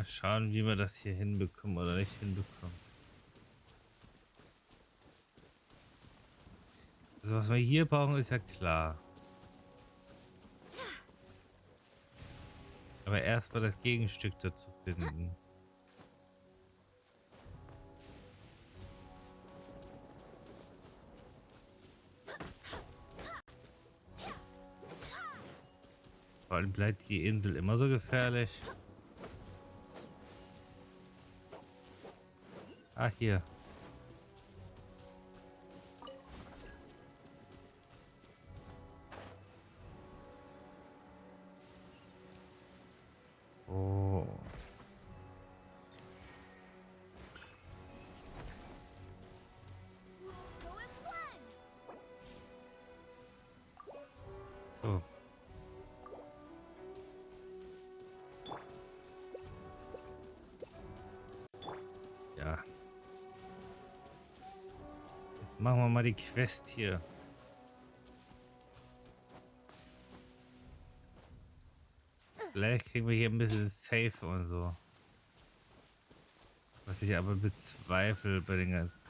schauen, wie wir das hier hinbekommen oder nicht hinbekommen. Also was wir hier brauchen, ist ja klar. Aber erstmal das Gegenstück dazu finden. Vor allem bleibt die Insel immer so gefährlich. Ah, hier. Oh. So. Ja. Jetzt machen wir mal die Quest hier. Vielleicht kriegen wir hier ein bisschen Safe und so. Was ich aber bezweifle bei den ganzen.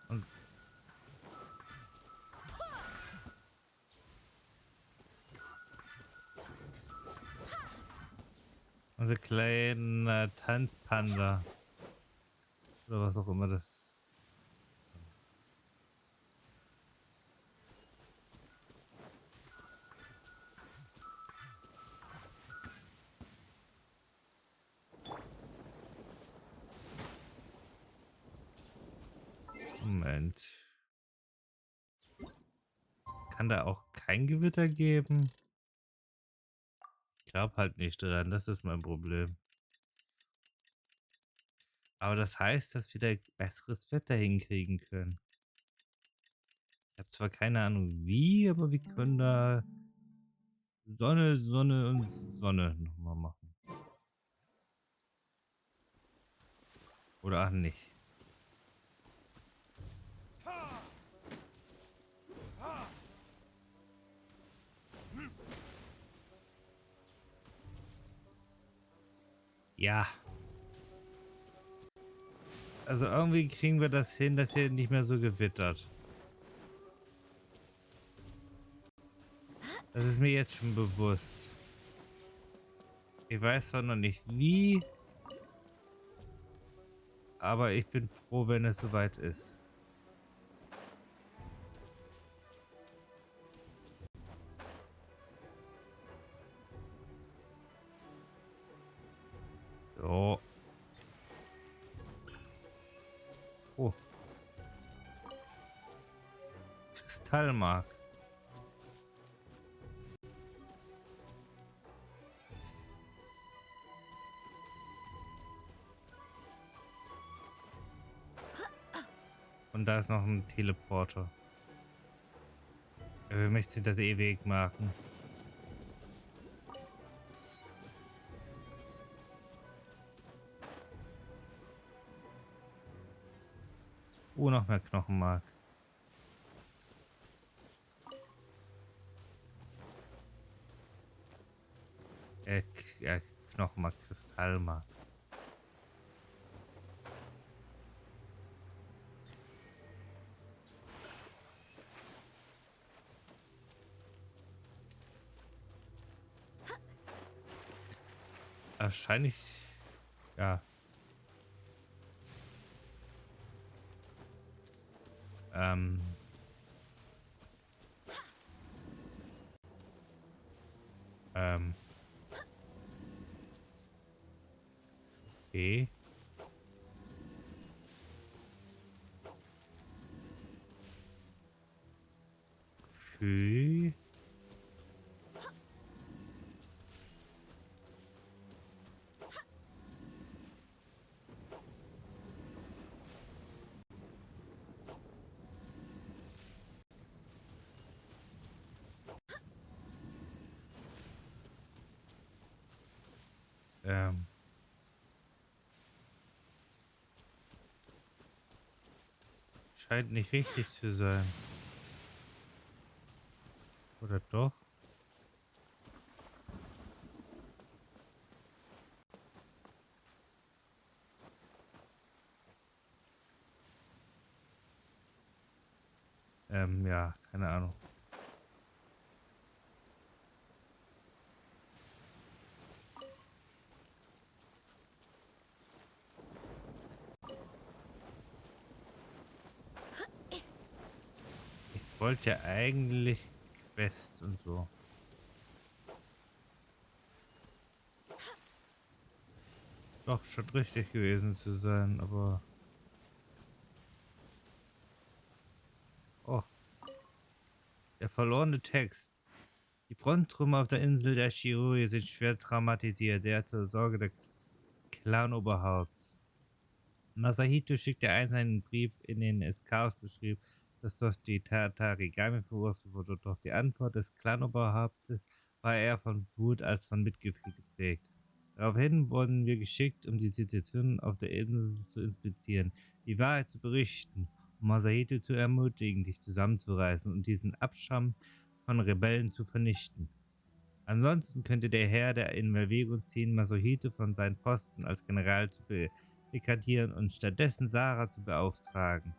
Und unser kleiner Tanzpanda. Oder was auch immer das. Moment. Kann da auch kein Gewitter geben? Ich glaube halt nicht dran, das ist mein Problem. Aber das heißt, dass wir da besseres Wetter hinkriegen können. Ich habe zwar keine Ahnung wie, aber wir können da Sonne, Sonne und Sonne nochmal machen. Oder ach nicht. Ja. Also irgendwie kriegen wir das hin, dass hier nicht mehr so gewittert. Das ist mir jetzt schon bewusst. Ich weiß zwar noch nicht wie, aber ich bin froh, wenn es soweit ist. So. Oh. Kristallmark. Und da ist noch ein Teleporter. Wir möchten das ewig machen. Oh, noch mehr Knochenmark. Knochenmark, Kristallmark. Wahrscheinlich, ja. Ähm. Ähm. Okay. Okay. Ähm. Scheint nicht richtig zu sein. Oder doch? ja, keine Ahnung. Ich wollte ja eigentlich Quest und so. Doch, schon richtig gewesen zu sein, aber... Oh, der verlorene Text. Die Fronttrümmer auf der Insel der Shiroe sind schwer traumatisiert, der zur Sorge der Clan-Oberhaupts. Masahito schickte einst einen Brief, in den es Chaos beschrieb, das durch die Tatarigami verursacht wurde, doch die Antwort des Clan-Oberhauptes war eher von Wut als von Mitgefühl geprägt. Daraufhin wurden wir geschickt, um die Situation auf der Insel zu inspizieren, die Wahrheit zu berichten, um Masahito zu ermutigen, dich zusammenzureißen und diesen Abschaum von Rebellen zu vernichten. Ansonsten könnte der Herr der in Erwägung ziehen, Masahito von seinem Posten als General zu degradieren und stattdessen Sarah zu beauftragen.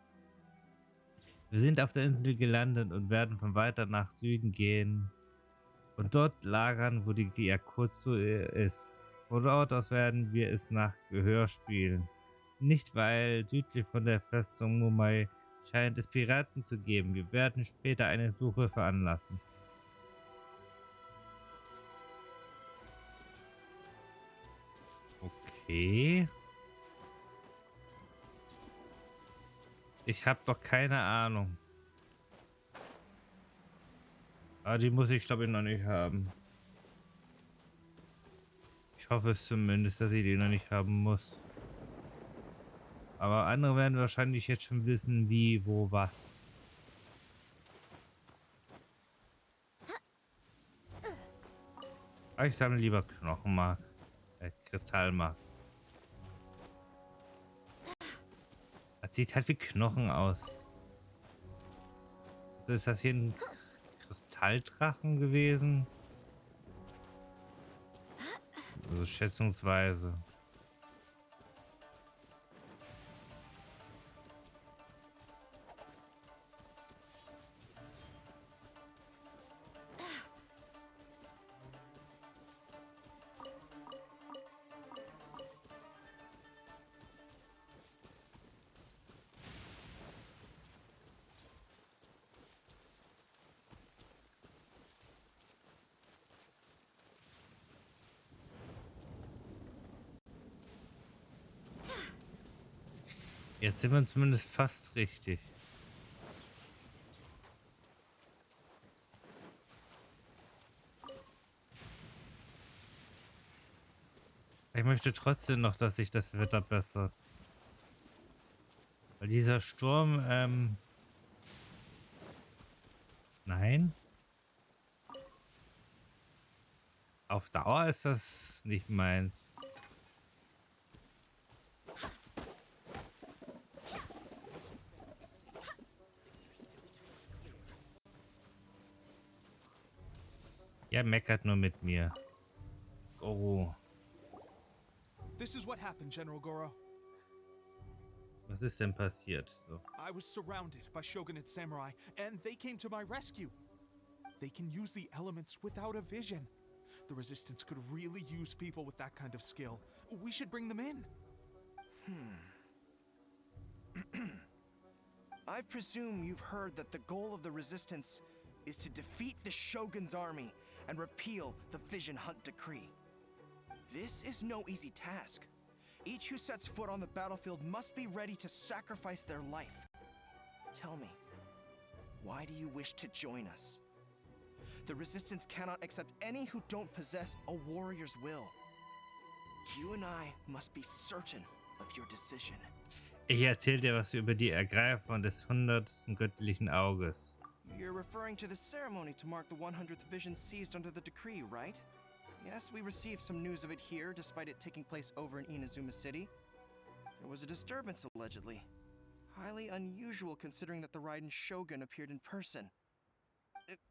Wir sind auf der Insel gelandet und werden von weiter nach Süden gehen und dort lagern, wo die Yakuza ist. Von dort aus werden wir es nach Gehör spielen. Nicht weil südlich von der Festung Mumai scheint es Piraten zu geben. Wir werden später eine Suche veranlassen. Okay. Ich habe doch keine Ahnung. Aber die muss ich, glaube ich, noch nicht haben. Ich hoffe es zumindest, dass ich die noch nicht haben muss. Aber andere werden wahrscheinlich jetzt schon wissen, wie, wo, was. Aber ich sammle lieber Knochenmark. Kristallmark. Das sieht halt wie Knochen aus. Ist das hier ein Kristalldrachen gewesen? Also schätzungsweise. Jetzt sind wir zumindest fast richtig. Ich möchte trotzdem noch, dass sich das Wetter bessert. Weil dieser Sturm, nein. Auf Dauer ist das nicht meins. Ja, meckert nur mit mir. Oh. This is what happened, General Goro. Was ist denn passiert? So. I was surrounded by Shogunate samurai, and they came to my rescue. They can use the elements without a vision. The Resistance could really use people with that kind of skill. We should bring them in. I presume you've heard that the goal of the Resistance is to defeat the Shogun's army and repeal the Vision Hunt Decree. This is no easy task. Each who sets foot on the battlefield must be ready to sacrifice their life. Tell me, why do you wish to join us? The Resistance cannot accept any who don't possess a warrior's will. You and I must be certain of your decision. Ich erzähle dir was über die Ergreifung des 100. göttlichen Auges. You're referring to the ceremony to mark the 100th vision seized under the decree, right? Yes, we received some news of it here, despite it taking place over in Inazuma City. There was a disturbance, allegedly. Highly unusual considering that the Raiden Shogun appeared in person.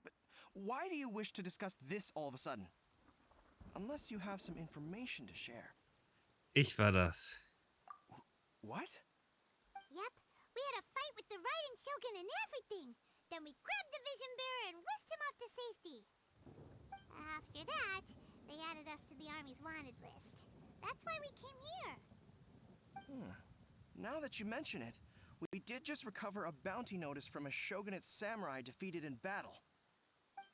But why do you wish to discuss this all of a sudden? Unless you have some information to share. Ich war das. What? Yep, we had a fight with the Raiden Shogun and everything. Then we grabbed the vision bearer and whisked him off to safety. After that, they added us to the Army's wanted list. That's why we came here. Now that you mention it, we did just recover a bounty notice from a shogunate samurai defeated in battle.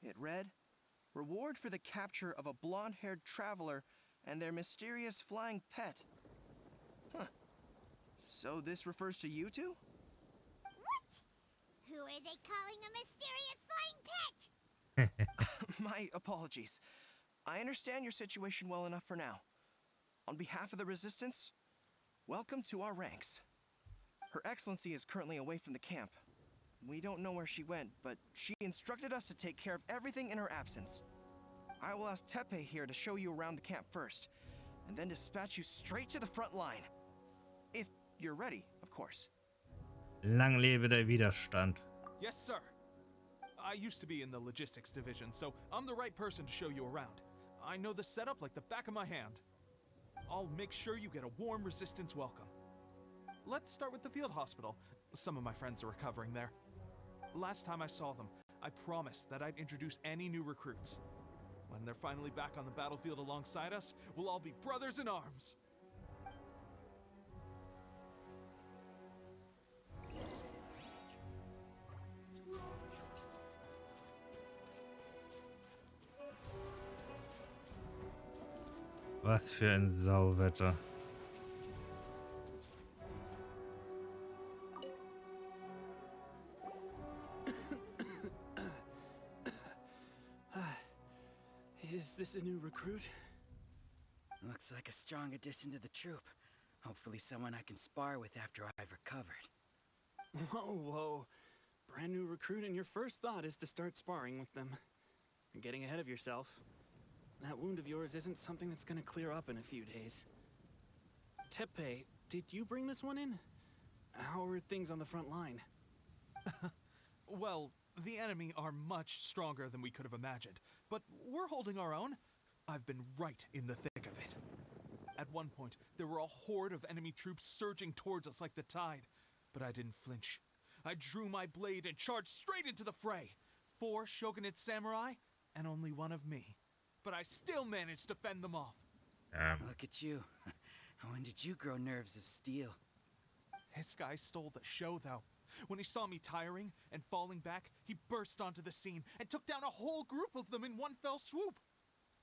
It read, "Reward for the capture of a blonde-haired traveler and their mysterious flying pet." Huh. So this refers to you two? What? Who are they calling a mysterious flying pet? My apologies. I understand your situation well enough for now. On behalf of the Resistance, welcome to our ranks. Her Excellency is currently away from the camp. We don't know where she went, but she instructed us to take care of everything in her absence. I will ask Tepe here to show you around the camp first, and then dispatch you straight to the front line. If you're ready, of course. Lang lebe der Widerstand. Yes, sir. I used to be in the logistics division, so I'm the right person to show you around. I know the setup like the back of my hand. I'll make sure you get a warm Resistance welcome. Let's start with the field hospital. Some of my friends are recovering there. Last time I saw them, I promised that I'd introduce any new recruits. When they're finally back on the battlefield alongside us, we'll all be brothers in arms. Was für ein Sauwetter. Is this a new recruit? Looks like a strong addition to the troop. Hopefully someone I can spar with after I've recovered. Whoa. Brand new recruit and your first thought is to start sparring with them. You're getting ahead of yourself. That wound of yours isn't something that's gonna clear up in a few days. Tepe, did you bring this one in? How are things on the front line? Well, the enemy are much stronger than we could have imagined, but we're holding our own. I've been right in the thick of it. At one point, there were a horde of enemy troops surging towards us like the tide, but I didn't flinch. I drew my blade and charged straight into the fray. 4 shogunate samurai, and only 1 of me. But I still managed to fend them off. Look at you. When did you grow nerves of steel? This guy stole the show, though. When he saw me tiring and falling back, he burst onto the scene and took down a whole group of them in one fell swoop.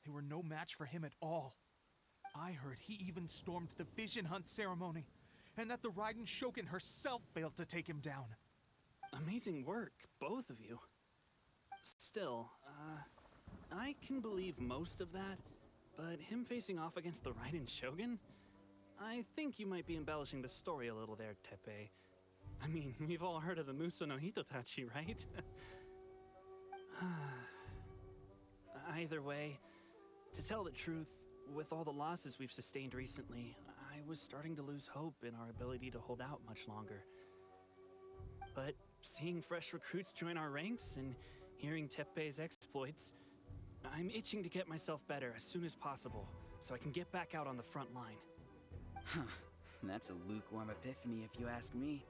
They were no match for him at all. I heard he even stormed the vision hunt ceremony, and that the Raiden Shogun herself failed to take him down. Amazing work, both of you. Still, I can believe most of that, but him facing off against the Raiden Shogun? I think you might be embellishing the story a little there, Tepe. I mean, we've all heard of the Muso no Hitotachi, right? Either way, to tell the truth, with all the losses we've sustained recently, I was starting to lose hope in our ability to hold out much longer. But seeing fresh recruits join our ranks and hearing Tepe's exploits, I'm itching to get myself better as soon as possible, so I can get back out on the front line. Huh. That's a lukewarm epiphany if you ask me.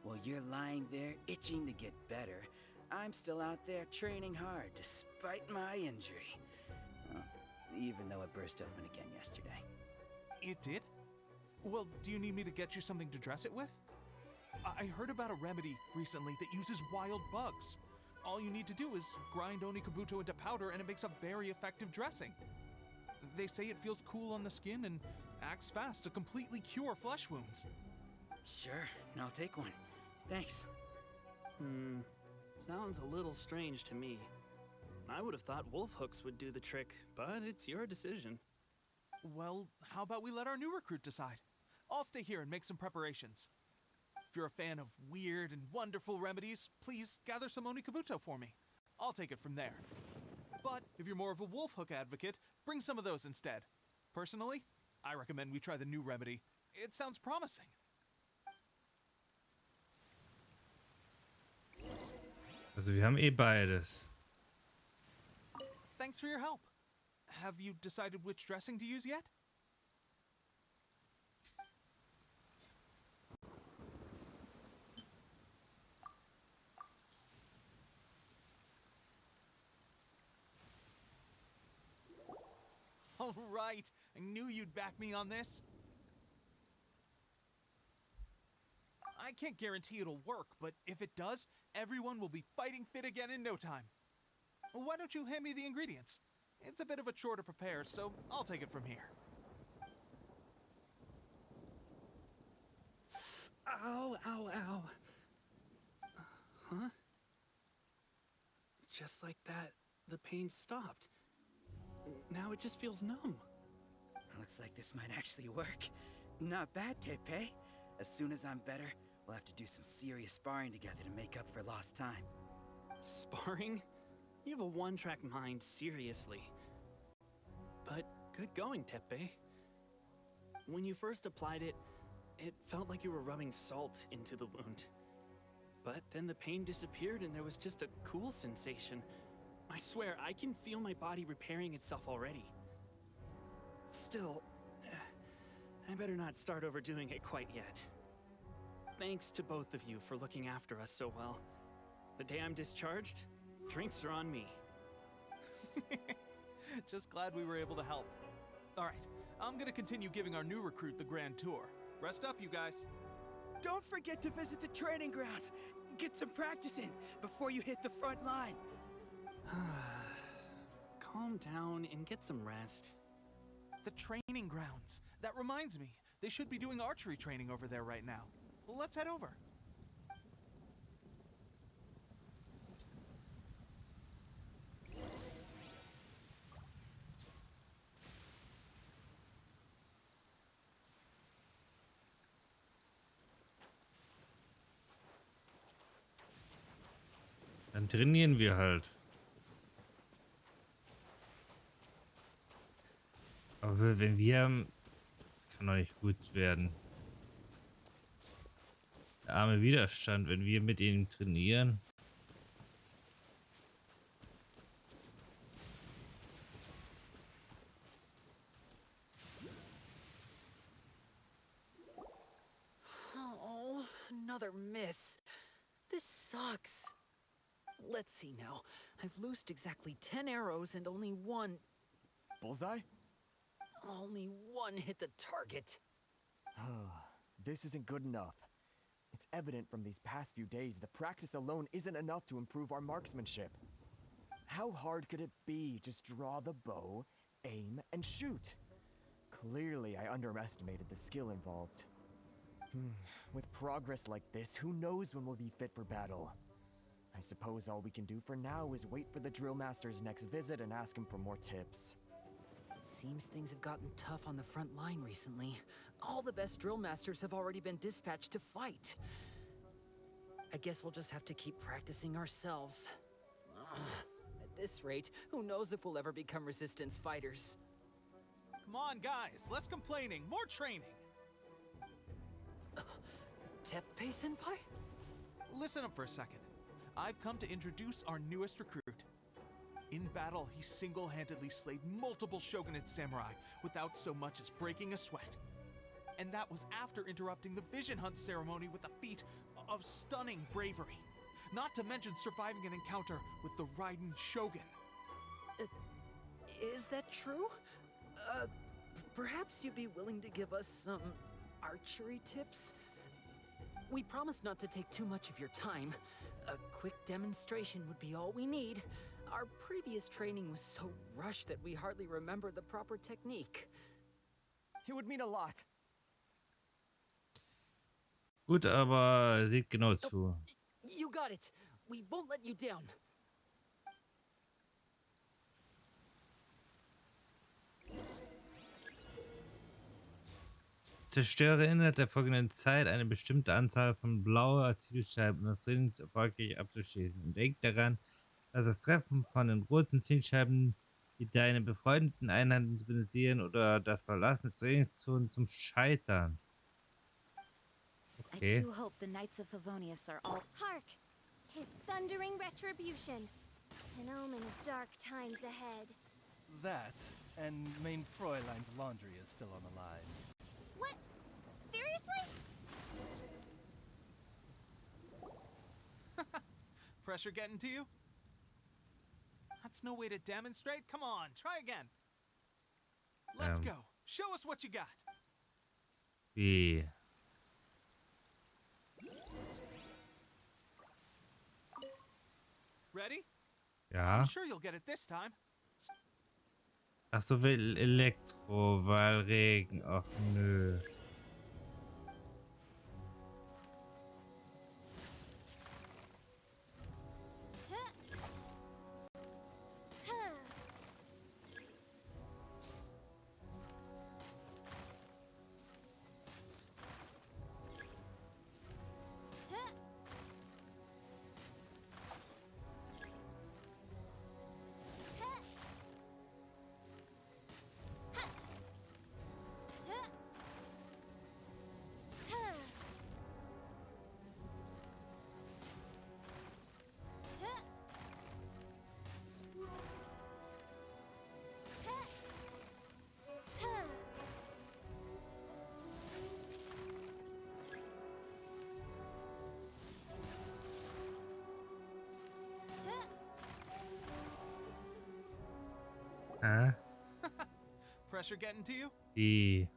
While you're lying there itching to get better, I'm still out there training hard despite my injury. Well, even though it burst open again yesterday. It did? Well, do you need me to get you something to dress it with? I heard about a remedy recently that uses wild bugs. All you need to do is grind Onikabuto into powder and it makes a very effective dressing. They say it feels cool on the skin and acts fast to completely cure flesh wounds. Sure, I'll take one. Thanks. Sounds a little strange to me. I would have thought wolf hooks would do the trick, but it's your decision. Well, how about we let our new recruit decide? I'll stay here and make some preparations. If you're a fan of weird and wonderful remedies, please gather some Onikabuto for me. I'll take it from there. But if you're more of a wolf hook advocate, bring some of those instead. Personally, I recommend we try the new remedy. It sounds promising. Also wir haben eh beides. Thanks for your help. Have you decided which dressing to use yet? All right. I knew you'd back me on this. I can't guarantee it'll work, but if it does, everyone will be fighting fit again in no time. Why don't you hand me the ingredients? It's a bit of a chore to prepare, so I'll take it from here. Ow, ow, ow. Huh? Just like that, the pain stopped. Now it just feels numb. Looks like this might actually work. Not bad, Tepe. As soon as I'm better, we'll have to do some serious sparring together to make up for lost time. Sparring? You have a one-track mind, seriously. But good going, Tepe. When you first applied it, it felt like you were rubbing salt into the wound. But then the pain disappeared and there was just a cool sensation. I swear, I can feel my body repairing itself already. Still, I better not start overdoing it quite yet. Thanks to both of you for looking after us so well. The day I'm discharged, drinks are on me. Just glad we were able to help. All right, I'm gonna continue giving our new recruit the grand tour. Rest up, you guys. Don't forget to visit the training grounds. Get some practice in before you hit the front line. Calm down and get some rest. The training grounds. That reminds me, they should be doing archery training over there right now. Well, let's head over. Dann trainieren wir halt. Aber wenn wir... Das kann doch nicht gut werden. Der arme Widerstand, wenn wir mit ihm trainieren. Oh, another miss. This sucks. Let's see now. I've loosed exactly 10 arrows and only one Bullseye? hit the target. This isn't good enough. It's evident from these past few days the practice alone isn't enough to improve our marksmanship. How hard could it be? Just draw the bow, aim, and shoot. Clearly, I underestimated the skill involved. With progress like this, who knows when we'll be fit for battle? I suppose all we can do for now is wait for the drill master's next visit and ask him for more tips. Seems things have gotten tough on the front line recently. All the best drill masters have already been dispatched to fight. I guess we'll just have to keep practicing ourselves. At this rate, who knows if we'll ever become resistance fighters. Come on, guys, less complaining, more training. Teppei-senpai? Listen up for a second. I've come to introduce our newest recruit. In battle, he single-handedly slayed multiple shogunate samurai without so much as breaking a sweat. And that was after interrupting the vision hunt ceremony with a feat of stunning bravery. Not to mention surviving an encounter with the Raiden Shogun. Is that true? Perhaps you'd be willing to give us some archery tips? We promise not to take too much of your time. A quick demonstration would be all we need. Our previous training was so rushed that we hardly remember the proper technique. It would mean a lot. Gut, aber seht genau zu. You got it. We won't let you down. Zerstöre innerhalb der folgenden Zeit eine bestimmte Anzahl von blauer Zielscheiben, um das Training erfolgreich abzuschließen. Und denk daran, dass das Treffen von den roten Zielscheiben, die deine befreundeten Einheiten symbolisieren, oder das Verlassen des Trainingszonen zum Scheitern. Okay. I do hope the Knights of Favonius are all... Hark! 'Tis thundering retribution. An omen of dark times ahead. That, and main Fräulein's laundry is still on the line. What? Seriously? Pressure getting to you? That's no way to demonstrate. Come on, try again. Let's go. Show us what you got. Wie? Ready? Ja. I'm sure you'll get it this time. Ach so, will Elektro, weil Regen. Ach nö. Hä? Pressure getting to you? Wie?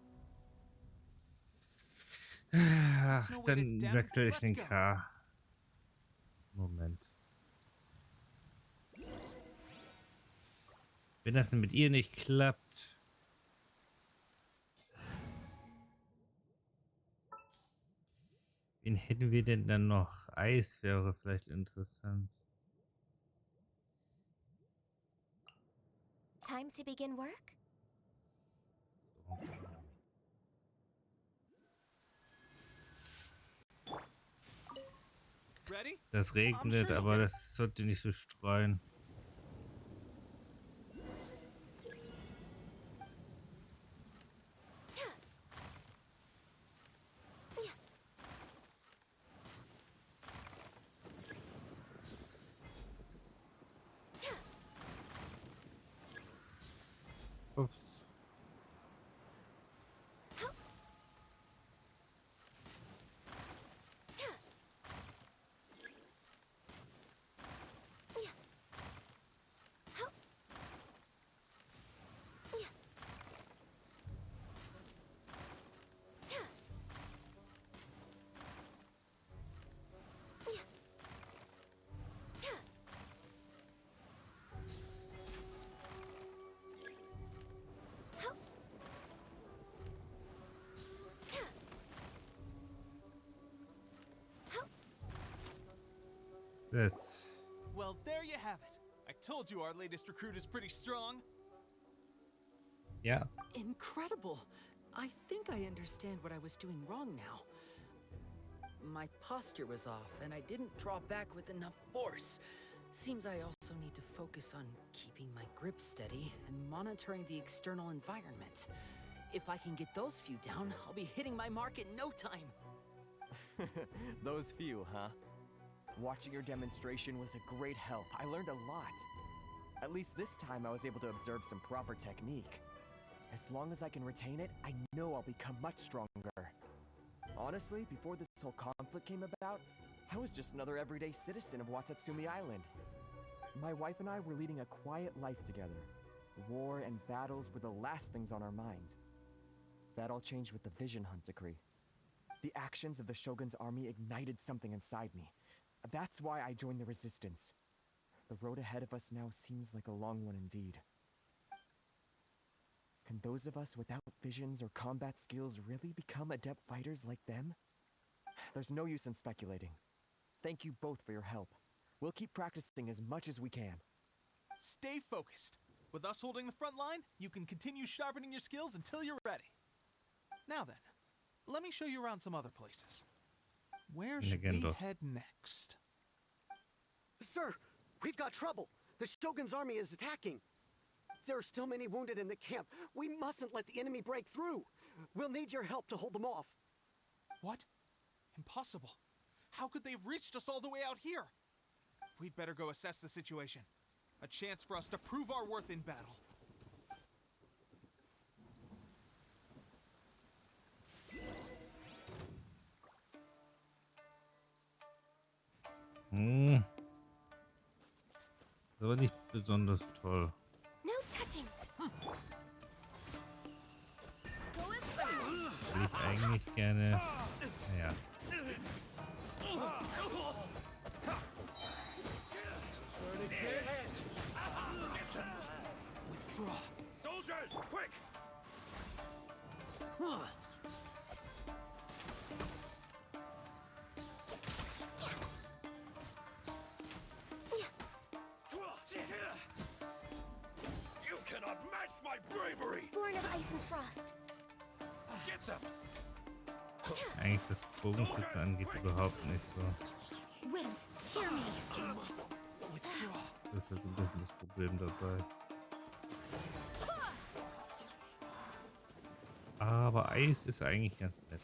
Ach, dann wechsle ich den K. Moment. Wenn das mit ihr nicht klappt. Wen hätten wir denn dann noch? Eis wäre vielleicht interessant. Time to begin work? So. Ready? Das regnet, aber das sollte nicht so streuen. Ups. That's... Well, there you have it. I told you our latest recruit is pretty strong. Yeah. Incredible. I think I understand what I was doing wrong now. My posture was off, and I didn't draw back with enough force. Seems I also need to focus on keeping my grip steady and monitoring the external environment. If I can get those few down, I'll be hitting my mark in no time. Those few, huh? Watching your demonstration was a great help. I learned a lot. At least this time I was able to observe some proper technique. As long as I can retain it, I know I'll become much stronger. Honestly, before this whole conflict came about, I was just another everyday citizen of Watatsumi Island. My wife and I were leading a quiet life together. War and battles were the last things on our mind. That all changed with the Vision Hunt decree. The actions of the Shogun's army ignited something inside me. That's why I joined the resistance. The road ahead of us now seems like a long one indeed. Can those of us without visions or combat skills really become adept fighters like them? There's no use in speculating. Thank you both for your help. We'll keep practicing as much as we can. Stay focused. With us holding the front line, you can continue sharpening your skills until you're ready. Now then, let me show you around some other places. Where should we head next? Sir, we've got trouble. The Shogun's army is attacking. There are still many wounded in the camp. We mustn't let the enemy break through. We'll need your help to hold them off. What? Impossible. How could they have reached us all the way out here? We'd better go assess the situation. A chance for us to prove our worth in battle. Das war nicht besonders toll. No touching. eigentlich gerne. Naja. Soldiers, quick! You cannot match my bravery! Born of ice and frost. Get them! Eigentlich was Bogenschütze angeht, überhaupt nicht so. Wind, hear me. You must withdraw. Das ist halt so ein bisschen das Problem dabei. Aber Eis ist eigentlich ganz nett.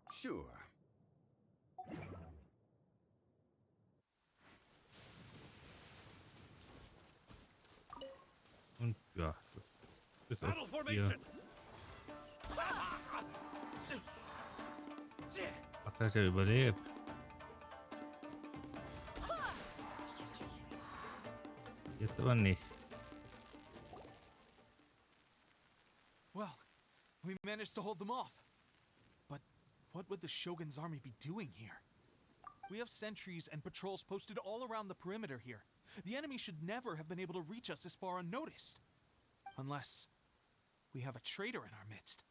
Sure. Und ja, das ist Battle auch hier. formation! Ach, hat er überlebt. Jetzt aber nicht. Well, we managed to hold them off. But what would the Shogun's army be doing here? We have sentries and patrols posted all around the perimeter here. The enemy should never have been able to reach us this far unnoticed. Unless we have a traitor in our midst.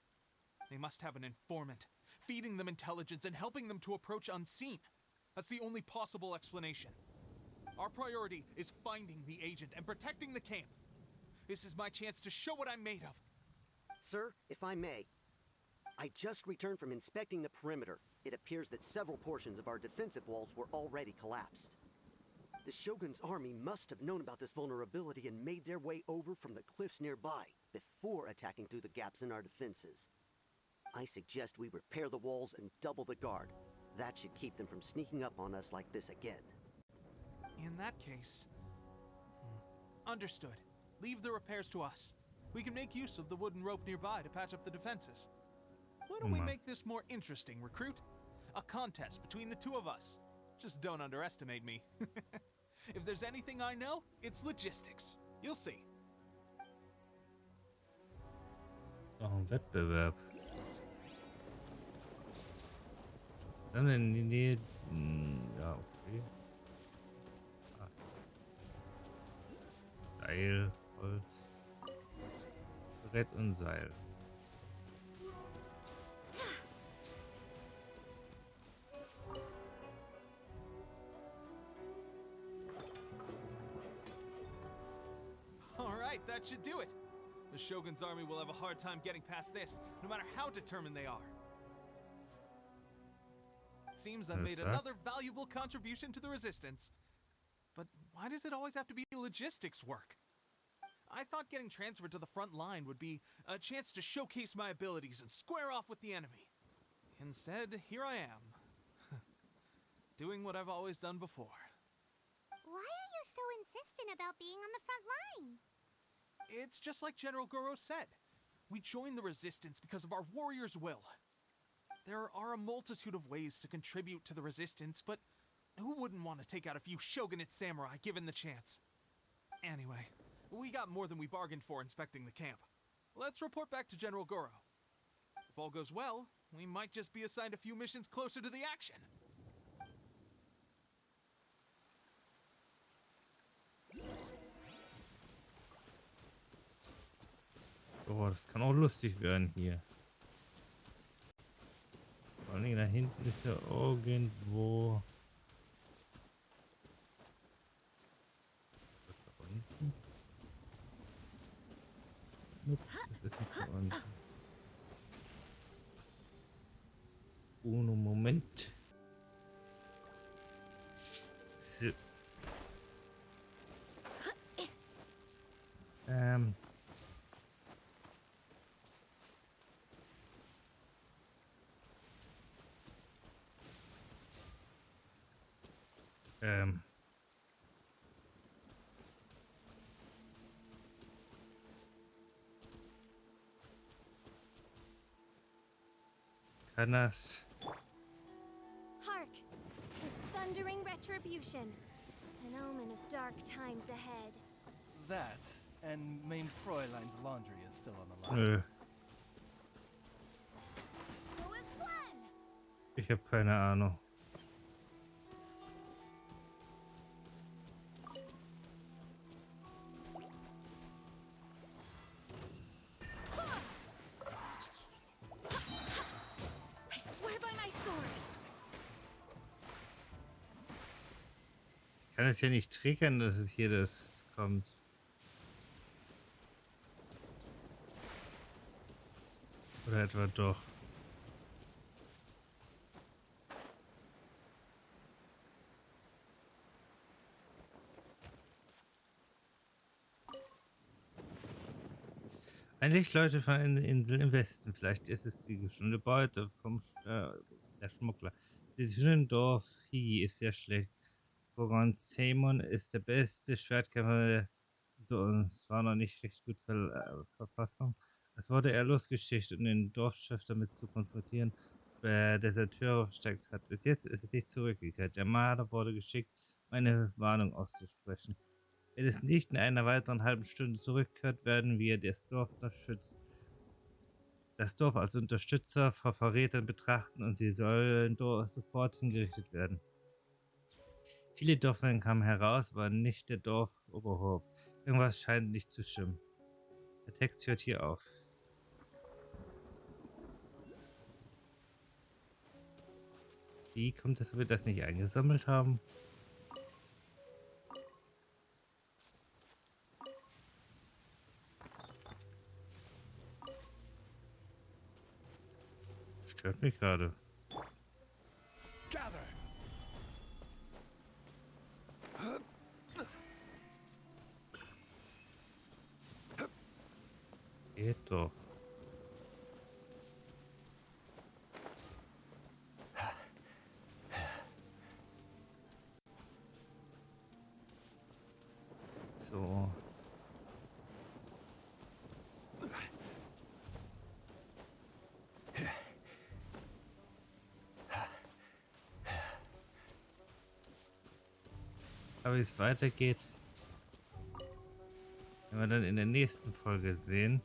They must have an informant, feeding them intelligence and helping them to approach unseen. That's the only possible explanation. Our priority is finding the agent and protecting the camp. This is my chance to show what I'm made of. Sir, if I may, I just returned from inspecting the perimeter. It appears that several portions of our defensive walls were already collapsed. The Shogun's army must have known about this vulnerability and made their way over from the cliffs nearby before attacking through the gaps in our defenses. I suggest we repair the walls and double the guard. That should keep them from sneaking up on us like this again. In that case... Understood. Leave the repairs to us. We can make use of the wooden rope nearby to patch up the defenses. Why don't we make this more interesting, recruit? A contest between the two of us. Just don't underestimate me. If there's anything I know, it's logistics. You'll see. Noch ein Wettbewerb. Dann in die Nähe. Ja, okay. Ah. Seil, Holz. Brett und Seil. All right, that should do it. The Shogun's army will have a hard time getting past this, no matter how determined they are. It seems I've made another valuable contribution to the resistance. But why does it always have to be logistics work? I thought getting transferred to the front line would be a chance to showcase my abilities and square off with the enemy. Instead, here I am. Doing what I've always done before. Why are you so insistent about being on the front line? It's just like General Goro said. We joined the resistance because of our warriors' will. There are a multitude of ways to contribute to the resistance, but who wouldn't want to take out a few shogunate samurai given the chance? Anyway, we got more than we bargained for inspecting the camp. Let's report back to General Goro. If all goes well, we might just be assigned a few missions closer to the action. Oh, das kann auch lustig werden hier. Vor allem da hinten ist ja irgendwo. Was da unten? Nope, das ist nicht da unten. Moment. So. Kann das? Hark! 'Tis thundering retribution. An omen of dark times ahead. That, and main Fräulein's laundry is still on the line. Nö, Who is one? ich habe keine Ahnung. I swear by my sword. Ich kann es ja nicht triggern, dass es hier das kommt. Oder etwa doch. Eigentlich Leute von den Inseln im Westen. Vielleicht ist es die geschundene Beute vom der Schmuggler. Dieses schöne Dorf Higi ist sehr schlecht. Woran Simon ist der beste Schwertkämpfer unter uns. War noch nicht recht gut Verfassung. Es wurde er losgeschickt, um den Dorfchef damit zu konfrontieren, wer Deserteure versteckt hat. Bis jetzt ist es nicht zurückgekehrt. Der Marder wurde geschickt, um eine Warnung auszusprechen. Wenn es nicht in einer weiteren halben Stunde zurückkehrt, werden wir das Dorf als Unterstützer vor Verrätern betrachten und sie sollen sofort hingerichtet werden. Viele Dorfmänner kamen heraus, aber nicht der Dorfoberhaupt. Irgendwas scheint nicht zu stimmen. Der Text hört hier auf. Wie kommt es, dass wir das nicht eingesammelt haben? Stört mich gerade. Gather! Geht doch. So. Aber wie es weitergeht, werden wir dann in der nächsten Folge sehen.